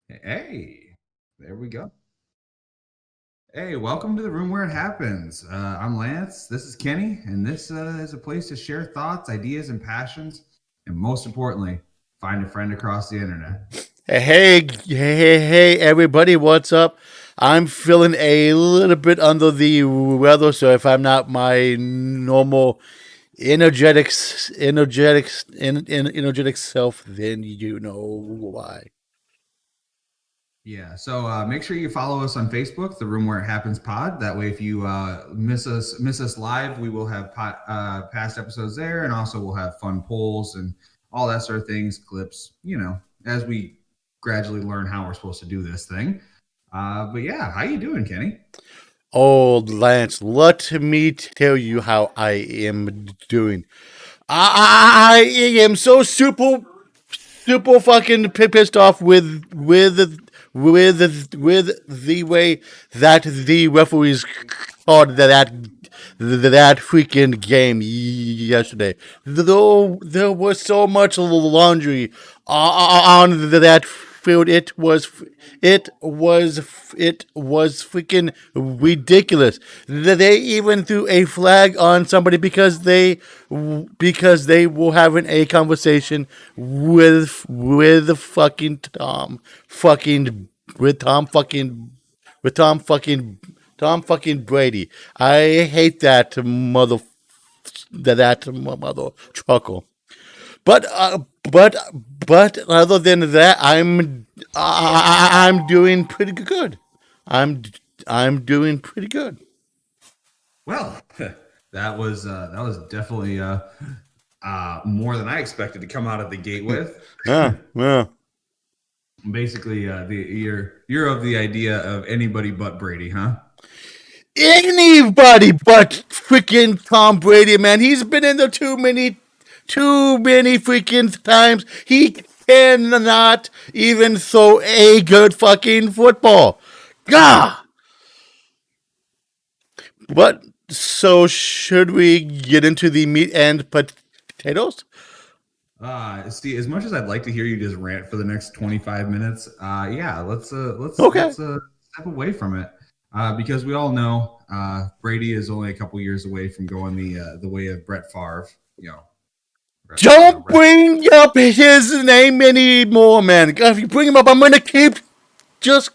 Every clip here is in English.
Hey, there we go. Hey, welcome to the room where it happens. I'm Lance. This is Kenny, and this is a place to share thoughts, ideas, and passions, and most importantly, find a friend across the internet. Hey, everybody, what's up? I'm feeling a little bit under the weather, so if I'm not my normal energetic self, then you know why. Yeah, so make sure you follow us on Facebook, the Room Where It Happens Pod. That way, if you miss us live, we will have past episodes there, and also we'll have fun polls and all that sort of things, clips. As we gradually learn how we're supposed to do this thing. But yeah, how you doing, Kenny? Oh, Lance, let me tell you how I am doing. I am so super fucking pissed off with the way that the referees called that freaking game yesterday. Though there was so much laundry on that field, it was freaking ridiculous. They even threw a flag on somebody because they were having a conversation with fucking Tom fucking with Tom fucking with Tom fucking Brady. I hate that mother truckle. But uh, but but other than that, I'm doing pretty good. I'm I'm doing pretty good. Well, that was definitely more than I expected to come out of the gate with. Yeah, yeah. Basically, you're of the idea of anybody but Brady, huh? Anybody but freaking Tom Brady, man. He's been in there too many freaking times. He cannot even throw a good fucking football. Gah! But so should we get into the meat and potatoes? See, as much as I'd like to hear you just rant for the next 25 minutes, yeah, Okay. let's step away from it. Because we all know Brady is only a couple years away from going the way of Brett Favre. Rest, Don't rest. bring up his name anymore, man. If you bring him up, just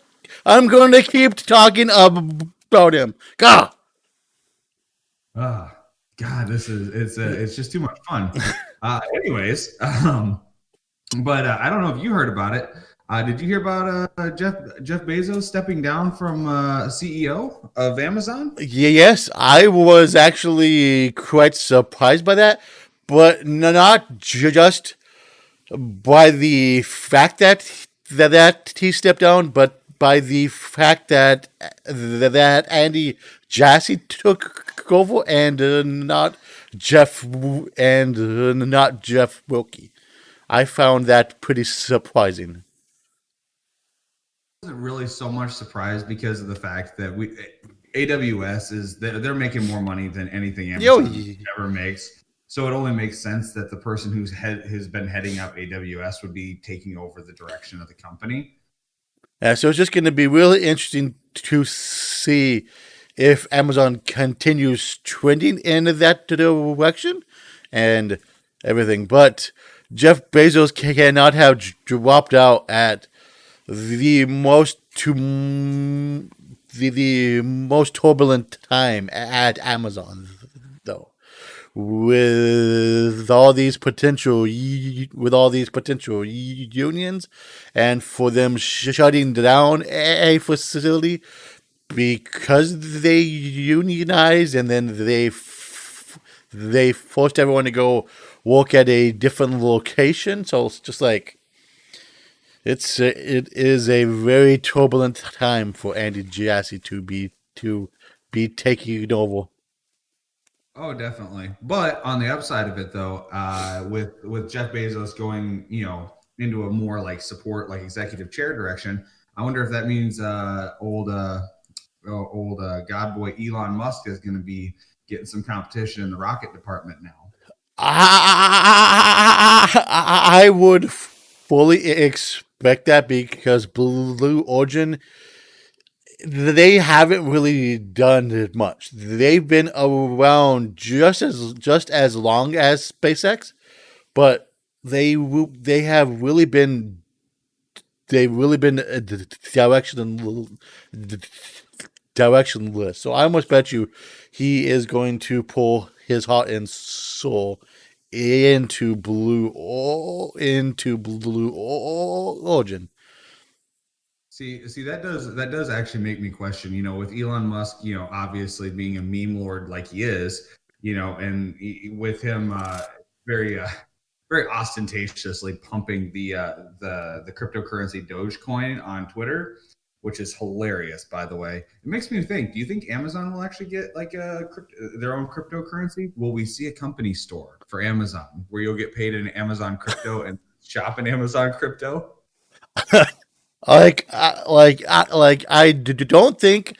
I'm gonna keep talking about him. God. Ah, God, this is it's just too much fun. Anyways, but I don't know if you heard about it. Did you hear about Jeff Bezos stepping down from CEO of Amazon? Yes, I was actually quite surprised by that, but not just by the fact that he stepped down, but by the fact that Andy Jassy took over and not Jeff Wilkie. I found that pretty surprising. Wasn't really so much surprised because of the fact that we AWS is they're making more money than anything Yo, Amazon ever makes. So it only makes sense that the person has been heading up AWS would be taking over the direction of the company. so it's just going to be really interesting to see if Amazon continues trending in that direction and everything. But Jeff Bezos cannot have dropped out at the most the most turbulent time at Amazon, though. With all these potential unions, and for them shutting down a facility because they unionized, and then they forced everyone to go work at a different location. So it's just like it is a very turbulent time for Andy Jassy to be taking over. Oh, definitely. But on the upside of it, though, with Jeff Bezos going, into a more like support, like executive chair direction, I wonder if that means old God boy Elon Musk is going to be getting some competition in the rocket department now. I would fully expect respect that because Blue Origin, they haven't really done much. They've been around just as long as SpaceX, but they have really been they've really been direction directionless. So I almost bet you he is going to pull his heart and soul into Blue Origin. See, that does actually make me question. With Elon Musk, obviously being a meme lord like he is, and with him very very ostentatiously pumping the cryptocurrency Dogecoin on Twitter, which is hilarious, by the way. It makes me think. Do you think Amazon will actually get like their own cryptocurrency? Will we see a company store for Amazon where you'll get paid in Amazon crypto and shop in Amazon crypto? Don't think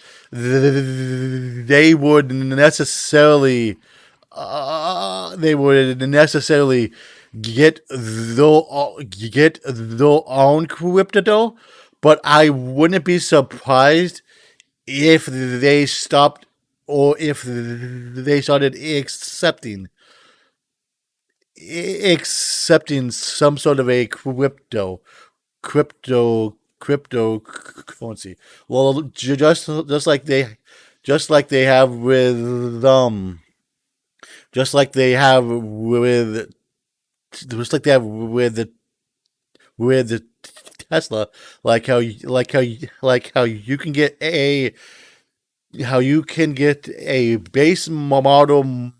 they would necessarily get their own crypto, but I wouldn't be surprised if they stopped or if they started accepting some sort of a cryptocurrency. Well, just like they have with just like they have with just like they have with the Tesla, how you can get a base model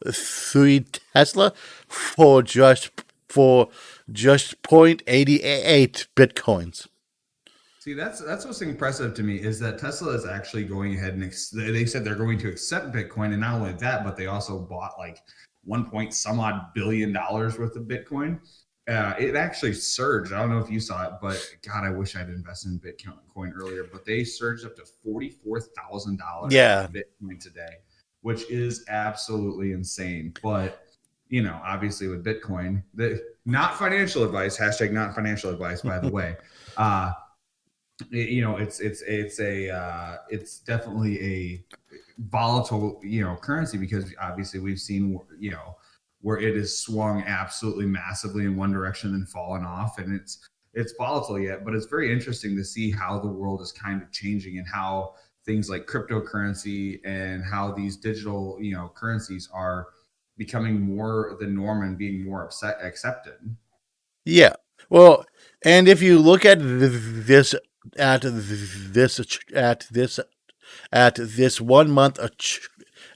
3 Tesla for just 0.88 bitcoins. See, that's what's impressive to me is that Tesla is actually going ahead and they said they're going to accept Bitcoin, and not only that, but they also bought like 1 point some odd billion dollars worth of Bitcoin. It actually surged. I don't know if you saw it, but God, I wish I'd invested in Bitcoin earlier. But they surged up to $44,000 Yeah. in Bitcoin today, which is absolutely insane. But obviously with Bitcoin, not financial advice. Hashtag not financial advice, by the way. Uh, it's definitely a volatile currency because obviously we've seen where it has swung absolutely massively in one direction and fallen off, and it's volatile yet, but it's very interesting to see how the world is kind of changing and how things like cryptocurrency and how these digital currencies are becoming more the norm and being more accepted. Yeah. Well, and if you look at this at this at this 1 month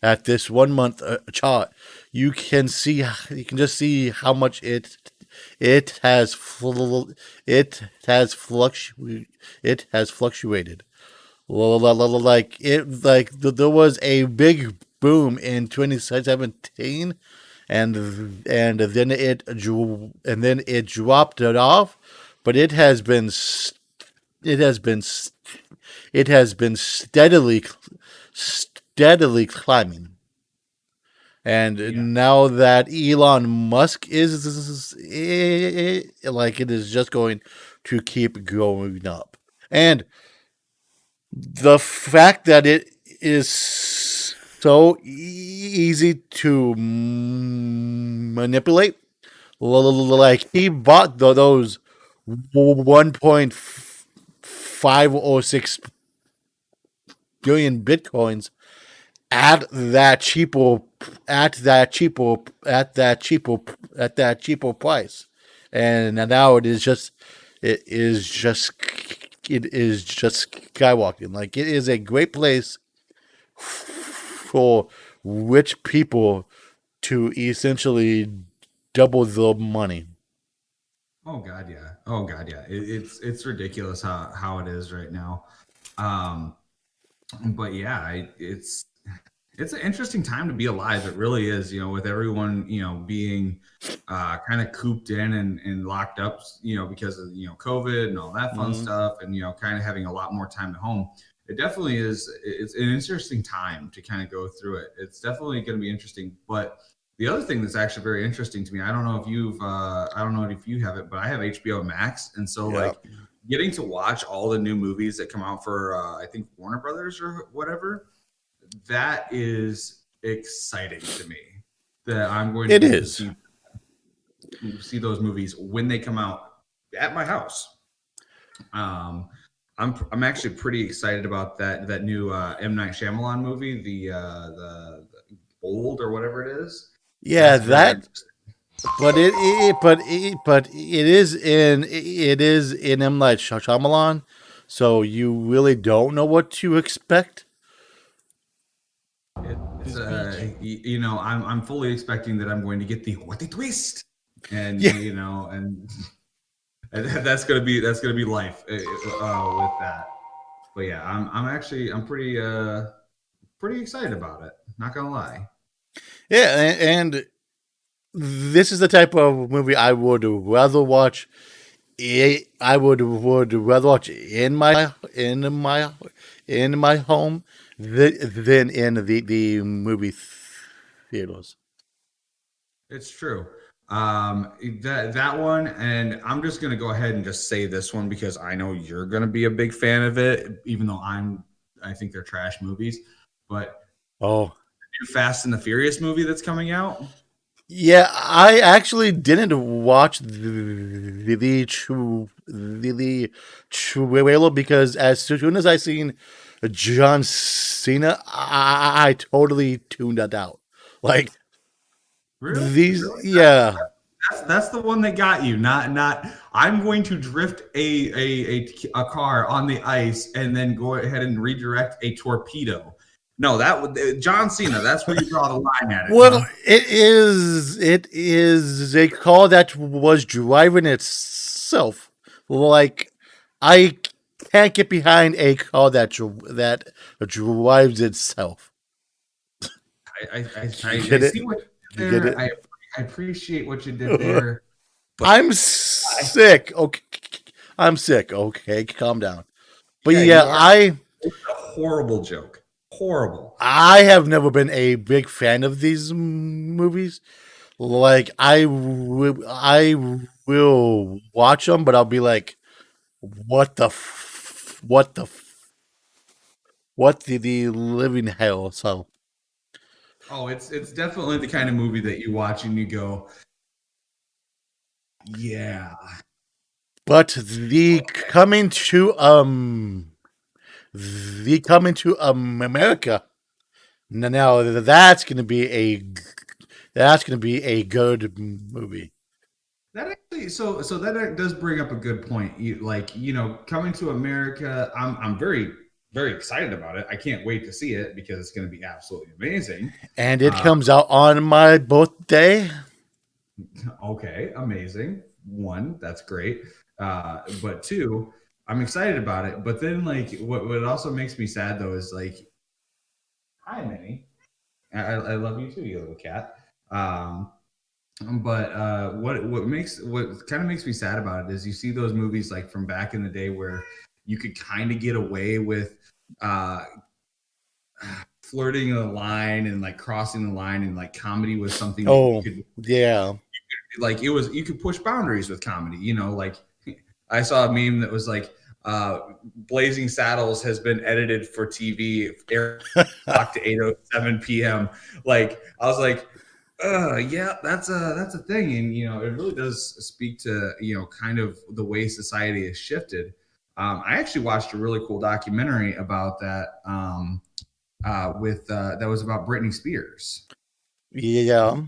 at this 1 month chart, you can just see how much it has fluctuated. There was a big boom in 2017, and then it dropped it off, but it has been it has been steadily climbing. Yeah. And now that Elon Musk it is just going to keep going up. And the fact that it is so easy to manipulate, like he bought those 1.5 or 6 billion bitcoins at that cheaper at that cheaper price, and now it is just skyrocketing. Like, it is a great place for rich people to essentially double the money. Oh God, yeah. Oh God, yeah. It's ridiculous how it is right now. Um, but yeah, it's an interesting time to be alive. It really is. With everyone being kind of cooped in and locked up, because of COVID and all that fun Mm-hmm. stuff, and kind of having a lot more time at home. It definitely is. It's an interesting time to kind of go through it. It's definitely going to be interesting, but The other thing that's actually very interesting to me, I don't know if you have it, but I have HBO Max, and so Yeah, like getting to watch all the new movies that come out for I think Warner Brothers or whatever, that is exciting to me. That I'm going to it get to is. see those movies when they come out at my house. Um, I'm actually pretty excited about that new M Night Shyamalan movie, the Old or whatever it is. Yeah, That's very that. interesting. But it is in M Night Shyamalan, so you really don't know what to expect. It's you know, I'm fully expecting that I'm going to get the what a twist, and Yeah, you know, and that's gonna be life with that. But yeah, I'm pretty excited about it. Not gonna lie. yeah, and this is the type of movie I would rather watch. I would rather watch in my home than in the movie theaters. It's true. That one, and I'm just gonna go ahead and just say this one because I know you're gonna be a big fan of it, even though I think they're trash movies. But Oh, new Fast and the Furious movie that's coming out. yeah, I actually didn't watch the trailer because as soon as I seen John Cena, I totally tuned that out. Like Really? these, Really? yeah, That's the one that got you. Not. I'm going to drift a car on the ice and then go ahead and redirect a torpedo. No, that would John Cena. That's where you draw the line at it, well, huh? it is a car that was driving itself. Like I can't get behind a car that drives itself. You I get it? see what you did You get there. it? I appreciate what you did there, but I'm I, sick. Okay, I'm sick. Okay, calm down. But yeah, yeah, you are. It's a horrible joke. Horrible. I have never been a big fan of these movies. Like I will watch them, but I'll be like, what what the living hell? So, Oh, it's definitely the kind of movie that you watch and you go, yeah. but the coming to America. Now that's gonna be a good movie. That actually, so that does bring up a good point. You know, coming to America, I'm very excited about it. I can't wait to see it because it's going to be absolutely amazing. And it Uh, comes out on my birthday. okay, amazing. One, that's great. But two, I'm excited about it. But then, like, what also makes me sad though is like, hi, Minnie. I love you too, you little cat. Um, but what kind of makes me sad about it is you see those movies like from back in the day where you could kind of get away with uh flirting a line and like crossing the line, and like comedy was something that you Oh, could yeah. like it was you could push boundaries with comedy, you know, like I saw a meme that was like Blazing Saddles has been edited for TV, air clock to 8:07 p.m. Like I was like, yeah, that's a thing, and you know, it really does speak to you know kind of the way society has shifted. I actually watched a really cool documentary about that with that was about Britney Spears. Yeah.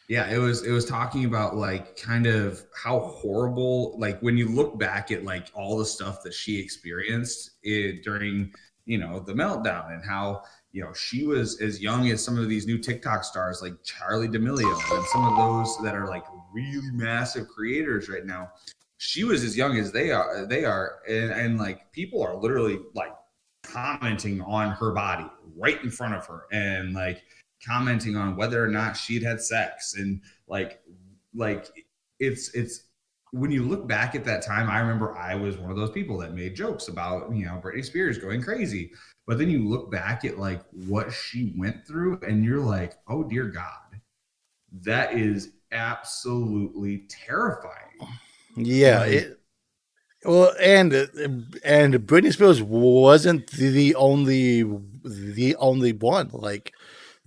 Yeah, it was talking about like kind of how horrible, like when you look back at like all the stuff that she experienced during you know the meltdown, and how you know she was as young as some of these new TikTok stars like Charlie D'Amelio and some of those that are like really massive creators right now. She was as young as they are, and like people are literally like commenting on her body right in front of her, and like commenting on whether or not she'd had sex, and like it's when you look back at that time. I remember I was one of those people that made jokes about you know Britney Spears going crazy, but then you look back at like what she went through and you're like, oh dear god. that is absolutely terrifying. Yeah, Like, well, and Britney Spears wasn't the only one. Like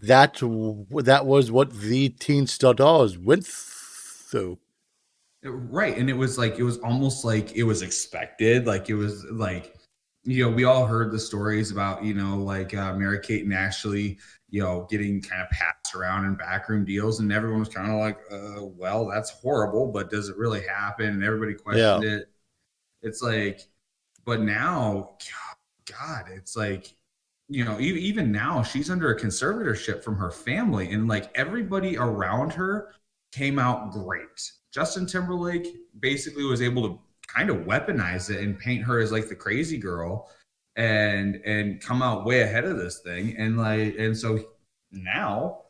that was what the teen star dolls went through. right. And it was like, it was almost like it was expected. Like, it was like, we all heard the stories about, like Mary Kate and Ashley, getting kind of passed around in backroom deals. And everyone was kind of like, well, that's horrible, but does it really happen? And everybody questioned Yeah. it. It's like, but now, God, it's like, even now she's under a conservatorship from her family, and like everybody around her came out great. Justin Timberlake basically was able to kind of weaponize it and paint her as like the crazy girl, and come out way ahead of this thing. And so now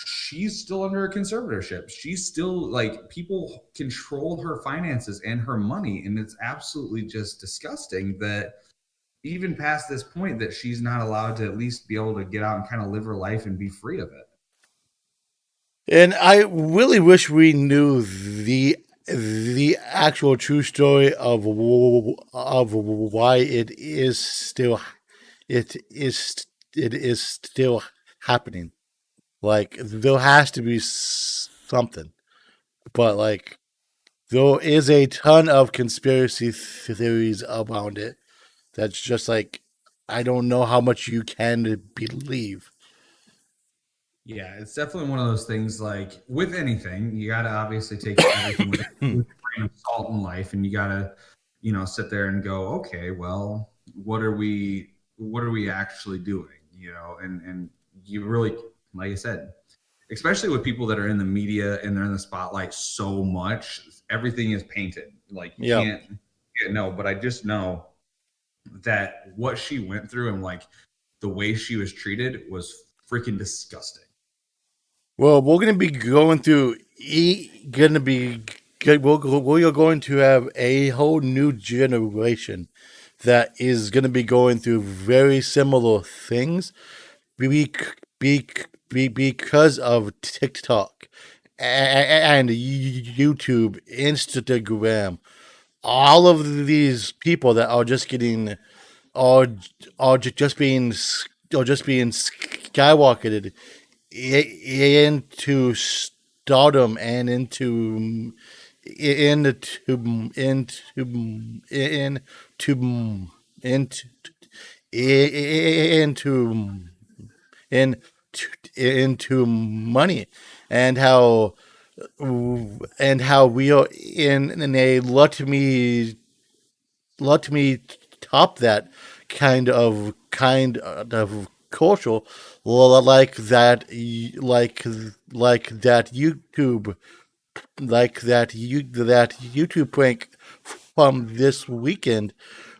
she's still under a conservatorship. She's still like, people control her finances and her money, and it's absolutely just disgusting that even past this point that she's not allowed to at least be able to get out and kind of live her life and be free of it. And I really wish we knew the actual true story of why it is it is still happening. Like there has to be something, but like there is a ton of conspiracy theories around it. That's just like I don't know how much you can believe. Yeah, it's definitely one of those things. Like with anything, you got to obviously take everything with a grain of salt in life, and you got to, sit there and go, okay, well, what are we actually doing? And you really, like I said, especially with people that are in the media and they're in the spotlight so much, everything is painted. Like you Yeah. can't know. But I just know that what she went through and like the way she was treated was freaking disgusting. Well, we're going to be going through. Going to be. We're going to have a whole new generation that is going to be going through very similar things be, because of TikTok and YouTube, Instagram, all of these people that are just getting are just being skyrocketed into stardom and into into into into into money, and how we are in a let me top that kind of culture, like that, like that YouTube prank from this weekend,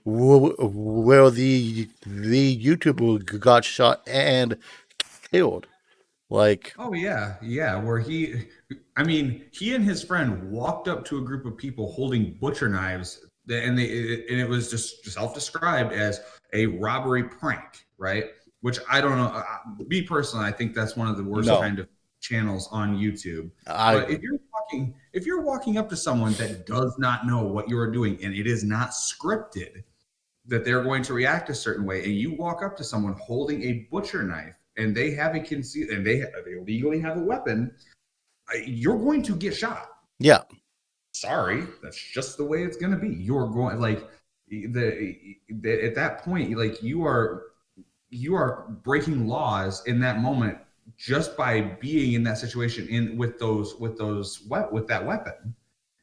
where the YouTuber got shot and killed. Like, Oh yeah, yeah. Where I mean, he and his friend walked up to a group of people holding butcher knives, and it was just self-described as a robbery prank, right? Which I don't know. Me personally, I think that's one of the worst no, kind of channels on YouTube. I But agree. if you're walking up to someone that does not know what you are doing, and it is not scripted, that they're going to react a certain way, and you walk up to someone holding a butcher knife and they have a conceal and they legally have a weapon, you're going to get shot. Yeah, Sorry, that's just the way it's going to be. You're going like at that point, like you are breaking laws in that moment just by being in that situation in with that weapon.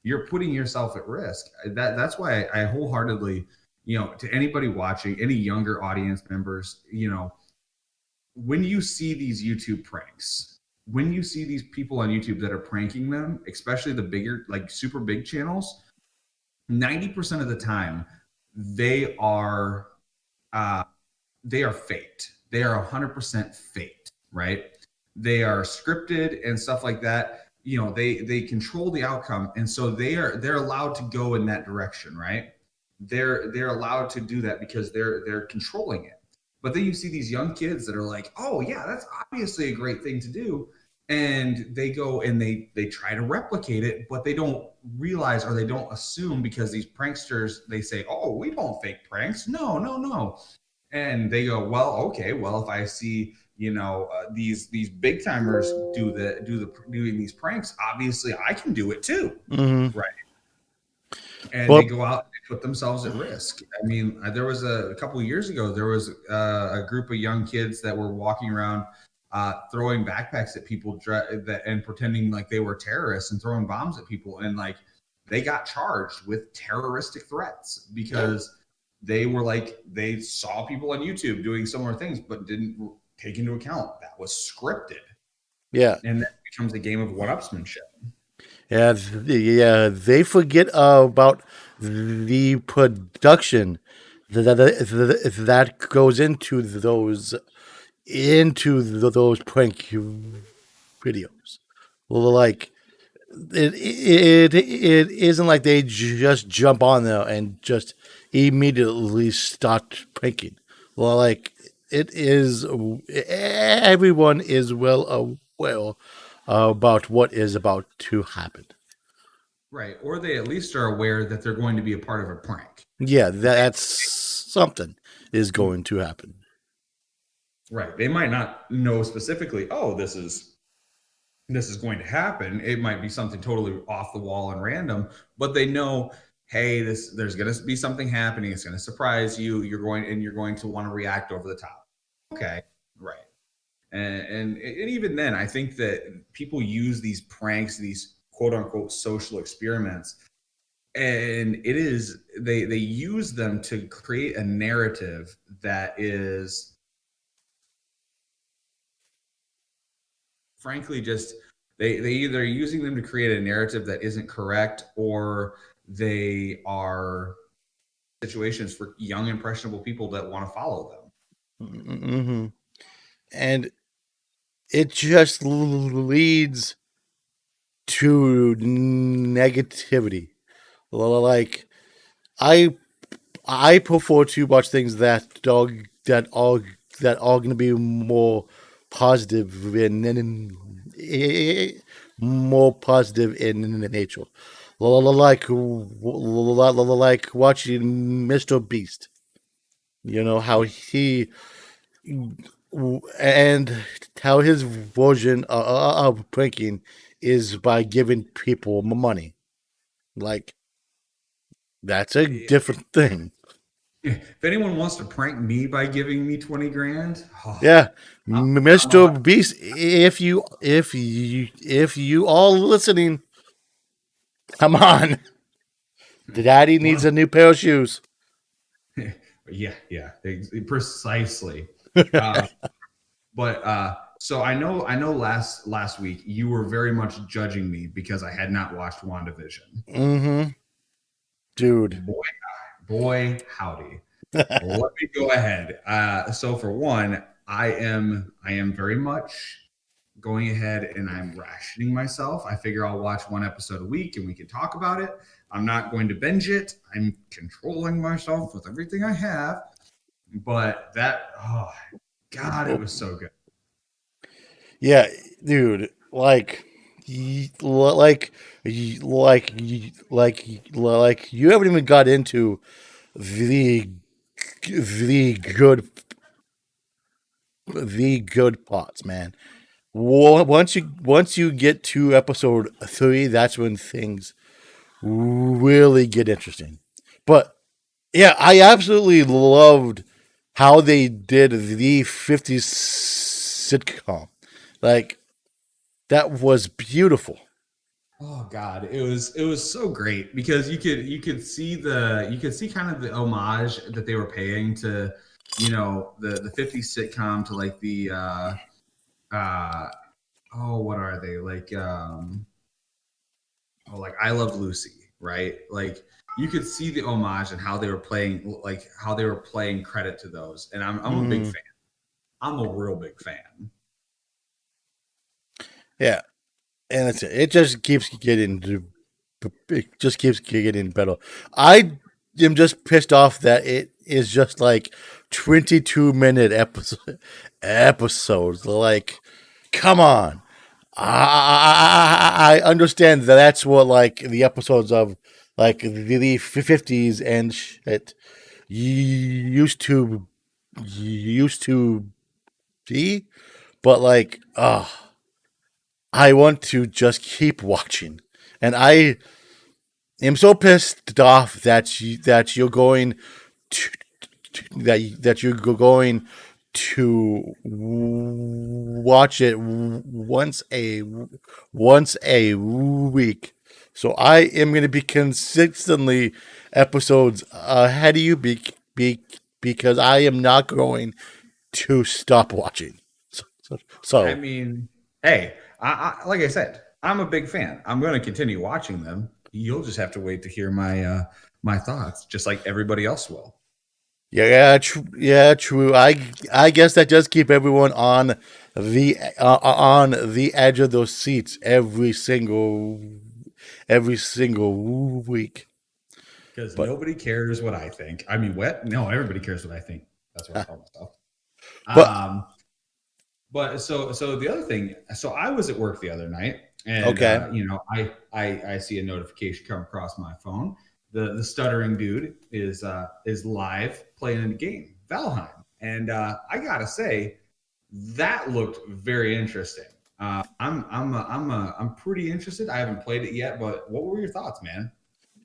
You're putting yourself at risk. That's why I wholeheartedly, to anybody watching, any younger audience members, when you see these YouTube pranks, when you see these people on YouTube that are pranking them, especially the bigger, like super big channels, 90% of the time they are uh, they are faked. They are 100% faked, right? They are scripted and stuff like that. They control the outcome, and so they're allowed to go in that direction, right? They're allowed to do that because they're controlling it. But then you see these young kids that are like, "Oh yeah, that's obviously a great thing to do." and they go and they try to replicate it, but they don't realize, or they don't assume, because these pranksters, they say, oh, we don't fake pranks, no, no, no. And they go, well, okay, well, if I see, these big timers doing these pranks, obviously I can do it too. Mm-hmm. Right. And they Well, go out and they put themselves at risk. I mean, there was a couple of years ago, there was a group of young kids that were walking around, throwing backpacks at people, and pretending like they were terrorists and throwing bombs at people. And like, they got charged with terroristic threats because they saw people on YouTube doing similar things, but didn't take into account that was scripted. yeah, And that becomes a game of one-upsmanship. yeah, yeah. They forget about the production that goes into those prank videos. Like it isn't like they just jump on there and just immediately start pranking. Well, like it is, everyone is well aware about what is about to happen. Right. Or they at least are aware that they're going to be a part of a prank. Yeah, that's something is going to happen. Right. They might not know specifically, oh, this is going to happen. It might be something totally off the wall and random, but they know, hey, there's going to be something happening. It's going to surprise you. You're going to want to react over the top. Okay. Right. And even then, I think that people use these pranks, these quote unquote social experiments, and they use them to create a narrative that is, frankly, just they either using them to create a narrative that isn't correct, or they are situations for young impressionable people that want to follow them. Mm-hmm. And it just leads to negativity. Like I I prefer to watch things that are going to be more positive more positive in nature. Like watching Mr. Beast. You know how he and how his version of pranking is by giving people money. Like that's a different thing. If anyone wants to prank me by giving me 20 grand, oh, Yeah, I'm a, Mr. Beast. If you all listening, come on. The daddy one needs a new pair of shoes. yeah, yeah, precisely. Uh, but so I know last week you were very much judging me because I had not watched WandaVision. Mm-hmm. Dude. Boy, boy, howdy. Let me go ahead. So for one, I am very much going ahead and I'm rationing myself. I figure I'll watch one episode a week and we can talk about it. I'm not going to binge it. I'm controlling myself with everything I have. But oh God, it was so good. Yeah, dude. Like you haven't even got into the the good the good parts, man. Once you get to episode 3, that's when things really get interesting. But yeah, I absolutely loved how they did the 50s sitcom. Like that was beautiful. Oh God, it was so great because you could see kind of the homage that they were paying to, the 50s sitcom, to like the uh oh, what are they, like, like I Love Lucy, right? Like, you could see the homage and how they were playing credit to those. And I'm a big Mm, fan. I'm a real big fan. yeah, and it's it just keeps getting it just keeps getting better. I am just pissed off that it is just like 22-minute episodes. Like, come on. I understand that that's what like the episodes of like the 50s and shit used to be, but like, I want to just keep watching, and I am so pissed off that you're going to that you're going to watch it once a week. So I am going to be consistently episodes ahead of you because I am not going to stop watching. I So mean, hey, like I said, I'm a big fan. I'm going to continue watching them. You'll just have to wait to hear my thoughts, just like everybody else will. yeah, true. I guess that does keep everyone on the edge of those seats every single week. Because But nobody cares what I think. I mean, what? No, everybody cares what I think. That's what I tell myself. but Um, but so the other thing, so I was at work the other night, and okay, I see a notification come across my phone. The stuttering dude is live playing in the game, Valheim, and I gotta say that looked very interesting. I'm pretty interested. I haven't played it yet, but what were your thoughts, man?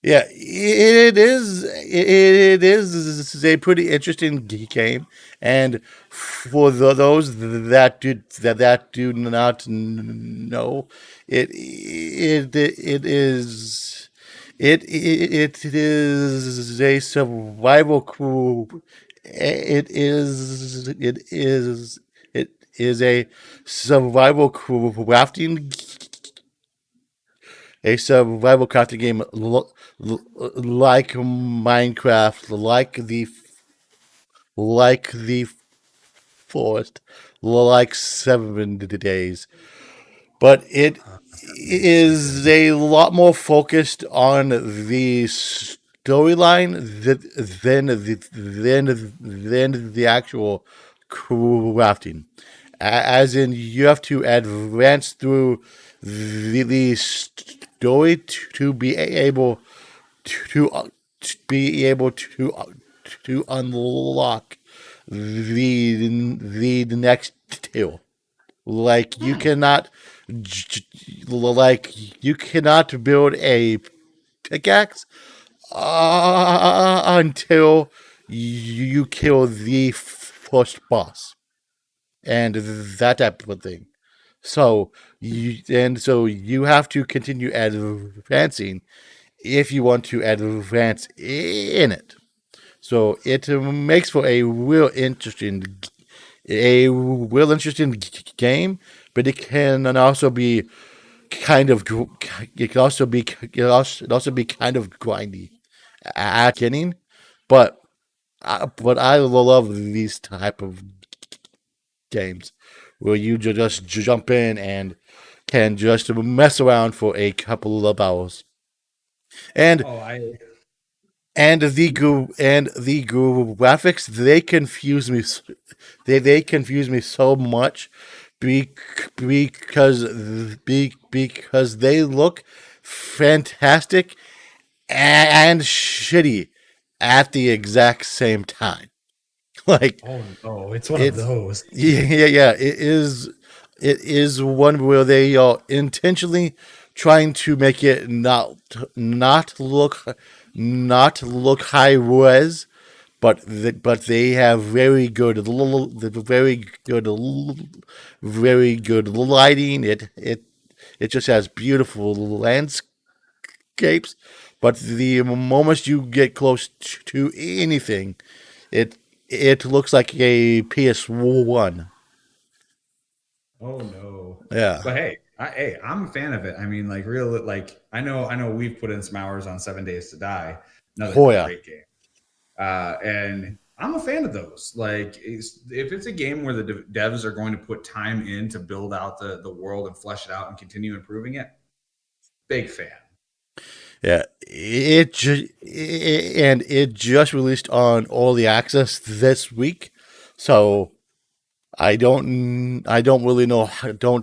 yeah, it is a pretty interesting game, and for those that do not know, it is it is a survival crew. It is a survival crafting a survival crafting game like Minecraft, like the forest, like 7 days, but it That sounds is good. a lot more focused on the storyline than the actual crafting. As in, you have to advance through the story to be able to unlock the next two. Like you Hmm. cannot, you cannot build a pickaxe until you kill the first boss and that type of thing. So you have to continue advancing if you want to advance in it. So it makes for a real interesting game, but kind of it can also be it can also be kind of grindy at the beginning, but I love these type of games where you just jump in and can just mess around for a couple of hours. And Oh, I and the graphics, they confuse me so much because they look fantastic and shitty at the exact same time. Like oh no, it's one of it's those. yeah, it is one where they are intentionally trying to make it not look high res, but they have very good lighting. It just has beautiful landscapes, but the moment you get close to anything, it it looks like a PS1. Oh no. Yeah. But hey, I'm a fan of it. I mean, like real, like I know we've put in some hours on 7 Days to Die, another Oh yeah. great game. And I'm a fan of those. Like, if it's a game where the devs are going to put time in to build out the world and flesh it out and continue improving it, big fan. Yeah. And it just released on all the access this week. So Don't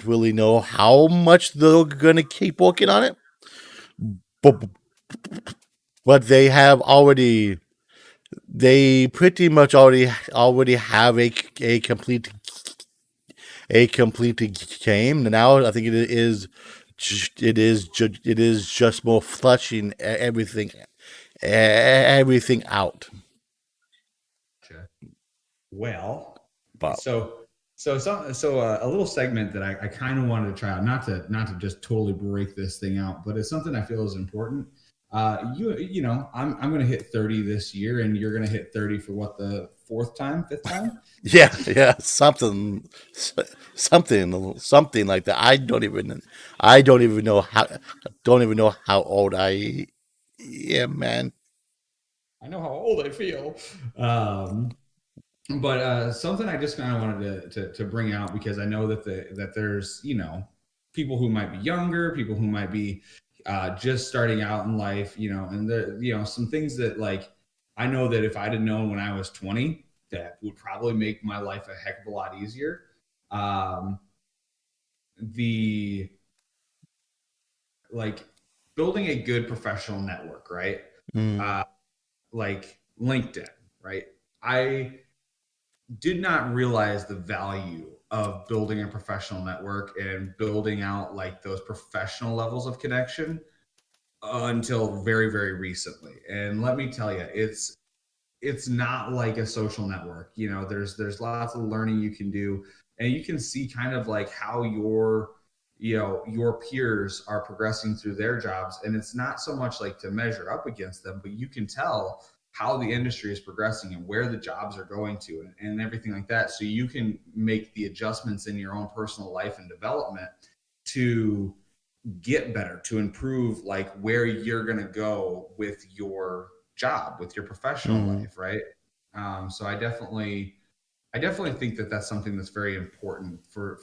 really know how much they're gonna keep working on it, but they have already. They pretty much already have a complete game. Now I think it is just more flushing everything out. Gotcha. Well, But so a little segment that I kind of wanted to try out, not to just totally break this thing out, but it's something I feel is important. You know, I'm gonna hit 30 this year, and you're gonna hit 30 for what, the fourth time, fifth time? yeah, yeah, something like that. I don't even know how old I am, man. I know how old I feel. Um, but something I just kind of wanted to bring out, because I know that there's, you know, people who might be younger, people who might be just starting out in life, you know, and the, you know, some things that, like, I know that if I'd have known when I was 20, that would probably make my life a heck of a lot easier. Um, the like Building a good professional network, right? Mm, Uh, like LinkedIn, right? I did not realize the value of building a professional network and building out like those professional levels of connection until very, very recently. And let me tell you, it's not like a social network. You know, there's lots of learning you can do, and you can see kind of like how your peers are progressing through their jobs, and it's not so much like to measure up against them, but you can tell how the industry is progressing and where the jobs are going to, and everything like that, so you can make the adjustments in your own personal life and development to get better, to improve like where you're going to go with your job, with your professional mm, life, right? So I definitely think that that's something that's very important for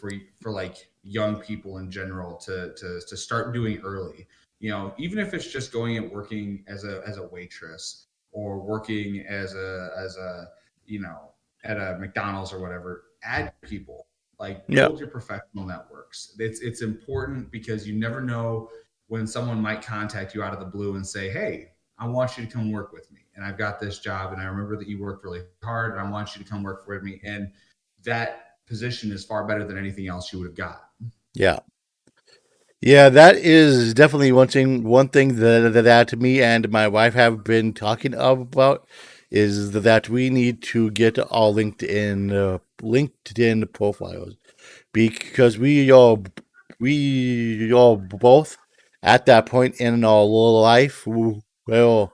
like young people in general to start doing early. You know, even if it's just going and working as a waitress, or working as a you know, at a McDonald's or whatever. Add people, like yeah, build your professional networks. It's important, because you never know when someone might contact you out of the blue and say, "Hey, I want you to come work with me, and I've got this job, and I remember that you worked really hard, and I want you to come work for me." And that position is far better than anything else you would have got. yeah. Yeah, that is definitely one thing that me and my wife have been talking about is that we need to get our LinkedIn profiles because we are both at that point in our life. Well,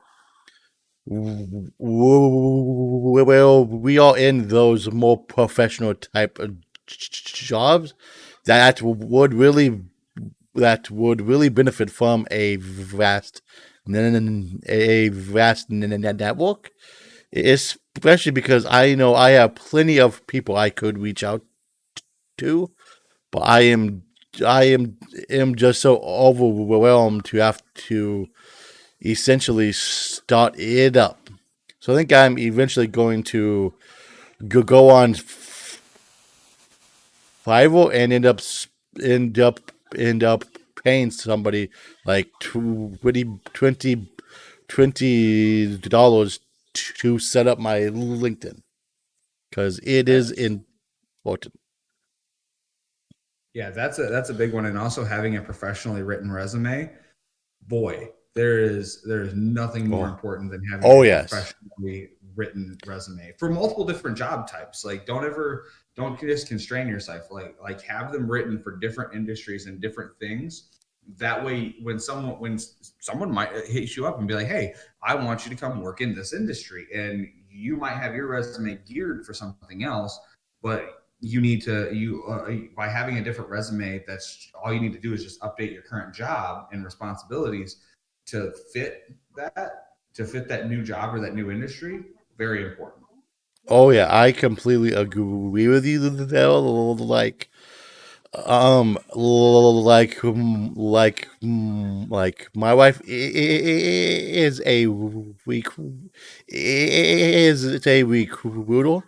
well, we are in those more professional type of jobs that would really benefit from a vast network, especially because I know I have plenty of people I could reach out to, but I am just so overwhelmed to have to essentially start it up. So I think I'm eventually going to go on Fiverr and end up end up paying somebody like 20 dollars to set up my LinkedIn because it is That's important. Yeah, that's a big one, and also having a professionally written resume. Boy, there is nothing more Oh, important than having oh a yes, professionally written resume for multiple different job types. Like, don't just constrain yourself. Like have them written for different industries and different things. That way, when someone might hit you up and be like, "Hey, I want you to come work in this industry," and you might have your resume geared for something else, but you need to you by having a different resume, that's all you need to do is just update your current job and responsibilities to fit that new job or that new industry. Very important. oh yeah, I completely agree with you there. Like my wife is a recruiter,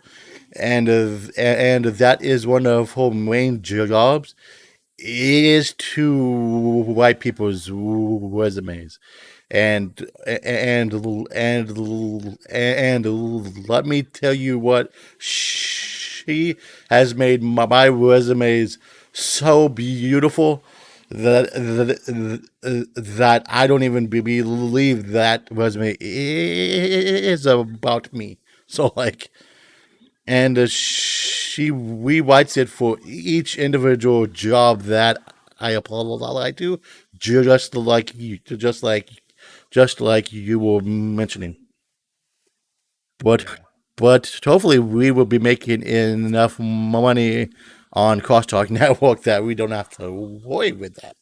and that is one of her main jobs is to write people's resumes, and and let me tell you what, she has made my resumes so beautiful that I don't even believe that resume is about me. So like, and she rewrites it for each individual job that I apply to, just like you were mentioning. But Yeah. but hopefully we will be making enough money on Crosstalk Network that we don't have to worry with that.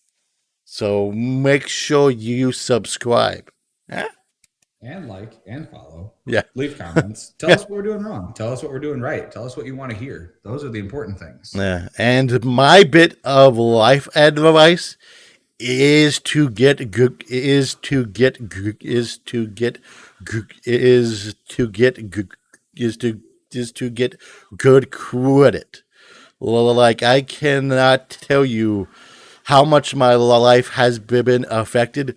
So make sure you subscribe. Huh? And like and follow. Yeah. Leave comments. Tell us what we're doing wrong. Tell us what we're doing right. Tell us what you want to hear. Those are the important things. Yeah. And my bit of life advice is to get good is to get is to get is to get good credit. Like I cannot tell you how much my life has been affected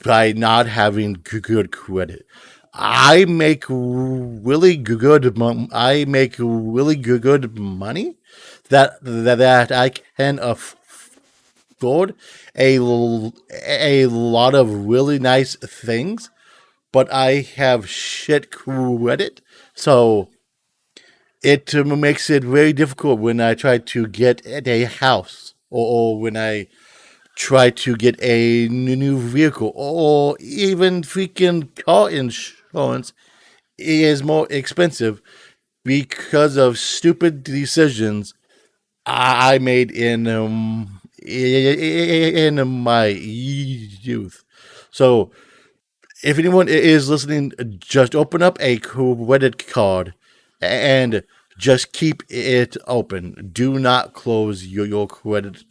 by not having good credit. I make really good money that I can afford a lot of really nice things, but I have shit credit. So it makes it very difficult when I try to get a house, or when I try to get a new vehicle, or even freaking car insurance is more expensive because of stupid decisions I made in my youth. So if anyone is listening, just open up a credit card and just keep it open. Do not close your credit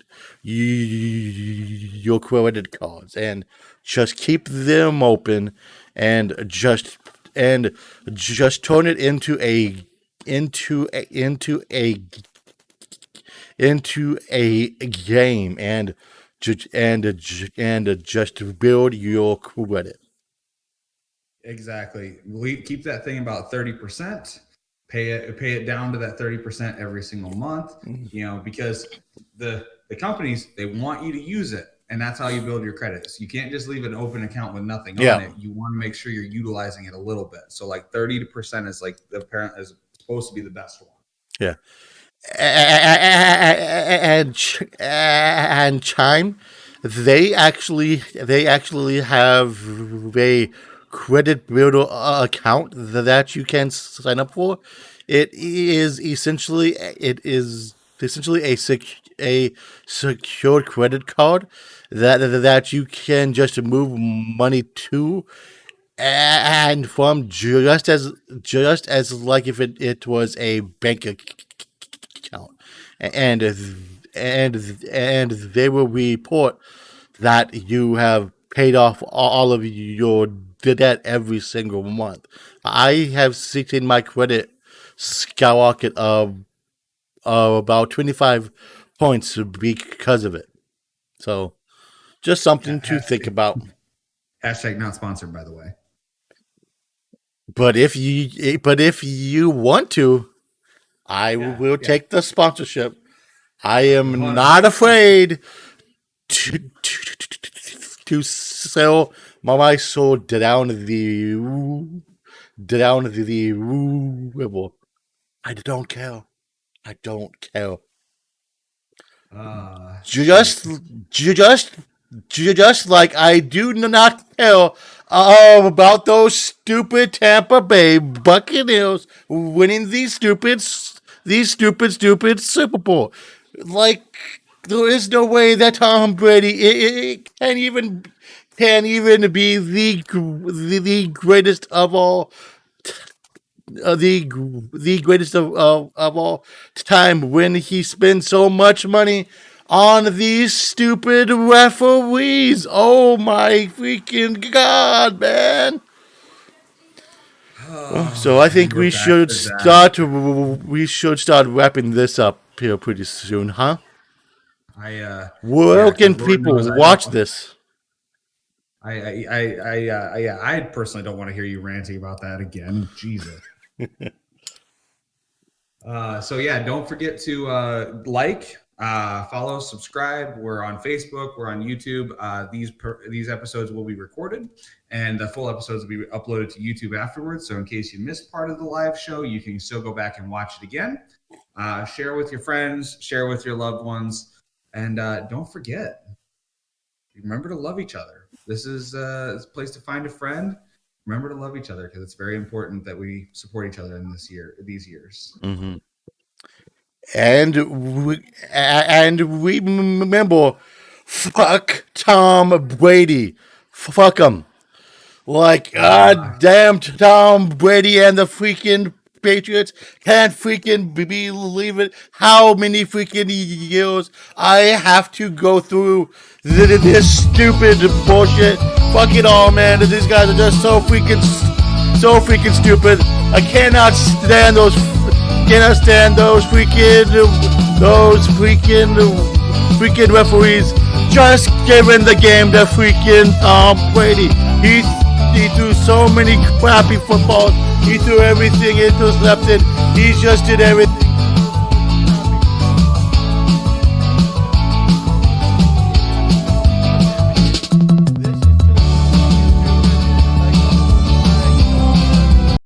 cards, and just keep them open, and just turn it into a into a into a game, and just build your credit. Exactly. We keep that thing about 30%. Pay it down to that 30% every single month. Because the companies, they want you to use it, and that's how you build your credits. You can't just leave an open account with nothing on Yeah, it. You want to make sure you're utilizing it a little bit. So like 30% is like the parent is supposed to be the best one. yeah. And Chime, they actually have a credit builder account that you can sign up for. It is essentially a secured credit card that you can just move money to and from, just as like if it was a bank account, and and they will report that you have paid off all of your debt every single month. I have seen my credit skyrocket of about 25 points because of it. So just Yeah, something to think hashtag, about. hashtag not sponsored, by the way. But if you want to, I Yeah, will yeah. take the sponsorship. I Hold am on, not hold on. afraid to sell my soul down the river. I don't care. I don't care. Shoot. Just, just, just like I do not care about those stupid Tampa Bay Buccaneers winning these stupid Super Bowl. Like, there is no way that Tom Brady can even be the greatest of all, the greatest of all time, when he spends so much money on these stupid referees. Oh my freaking god, man! So I think And we're back to that. we should start wrapping this up here pretty soon, huh? Yeah, Where because can Lord knows people I watch don't. this? Yeah, I personally don't want to hear you ranting about that again. Jesus. So yeah, don't forget to follow, subscribe. We're on Facebook. We're on YouTube. These episodes will be recorded, and the full episodes will be uploaded to YouTube afterwards. So in case you missed part of the live show, you can still go back and watch it again. Share with your friends. Share with your loved ones, and don't forget. Remember to love each other. This is a place to find a friend. Remember to love each other because it's very important that we support each other in these years. Mm-hmm. And we remember, fuck Tom Brady, fuck him. Like, damn Tom Brady and the freaking Patriots can't freaking believe it. How many freaking years I have to go through this stupid bullshit. Fuck it all, man. These guys are just so freaking stupid. I cannot stand those freaking referees just giving the game to freaking Tom Brady. He threw so many crappy footballs. He threw everything intercepted. He just did everything